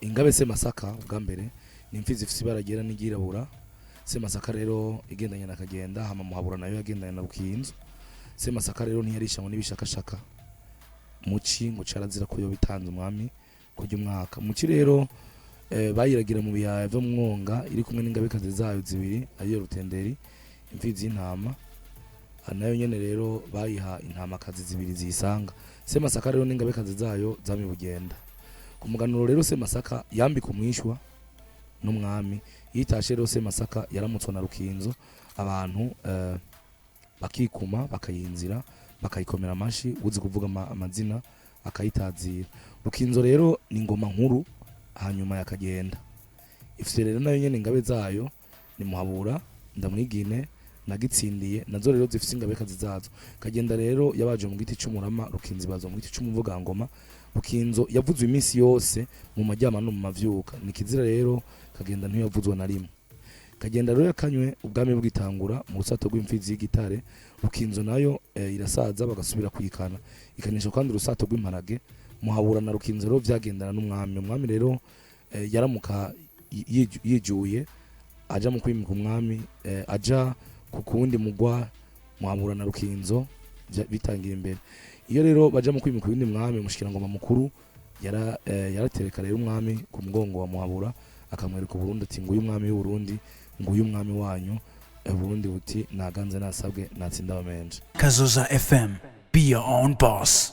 Ingabe Semasaka bwa mbere ni impfizi ifise ibara ryera n'iryirabura. Semasaka rero igendanye na Karyenda, hama muhabura nayo yagendanye na Rukinzo. Semasaka rero ntiyarisha ngo nibishakashaka muci ngo carazira ko yoba itanze umwami kurya umwaka. Muci rero bayiragira mu biyaya vyo mwonga iri kumwe n'ingabekazi zayo zibiri ariyo rutenderi impfizi y'intama. Nayo nyene rero bayiha intamakazi zibiri zisanga. Semasaka rero n'ingabekazi zayo zami bugenda. Ku muganuro rero Semasaka yambika umwishwa n'umwami. Yitashe rero Semasaka yaramutswa na Rukinzo, abantu bakikuma bakayinzira bakayikomera amashi, uzi kuvuga amazina akayitazira. Rukinzo rero ni ngoma nkuru hanyuma ya Karyenda. Ifise rero nayo nyene ingabe zayo ni muhabura, ndamwigine nagitsindiye, nazo rero zifise ingabekazi zazo. Karyenda rero yabaje mu giti c'umurama, Rukinzo bazo mu giti c'umuvuga ngoma. Rukinzo yavuzwe iminsi yose mu majyama no mu mavyuka, nikizira rero Karyenda ntiyavuzwa na rimwe. Karyenda rero yakanywe ubwami bw'itangura mu rusato rw'imfizi y'igitare. Rukinzo nayo irasaza bagasubira kwikana, ikanisha kandi urusato rw'imparage. Muhabura na Rukinzo rero vyagendana n'umwami. Umwami rero yaramuka yijuye aja mu kwimika umwami, aja ku kundi mugwa. Muhabura na Rukinzo bitangira imbere. Iyo rero baja mu kwimika uwundi mwami, umushikirangoma mukuru yaratereka rero umwami ku mugongo wa Muhabura, akamwereka Burundi ati nguyu umwami w'u Burundi, nguyu umwami wanyu. Burundi buti naganze nasabwe natsinda bamenje. Kazoza FM, be your own boss.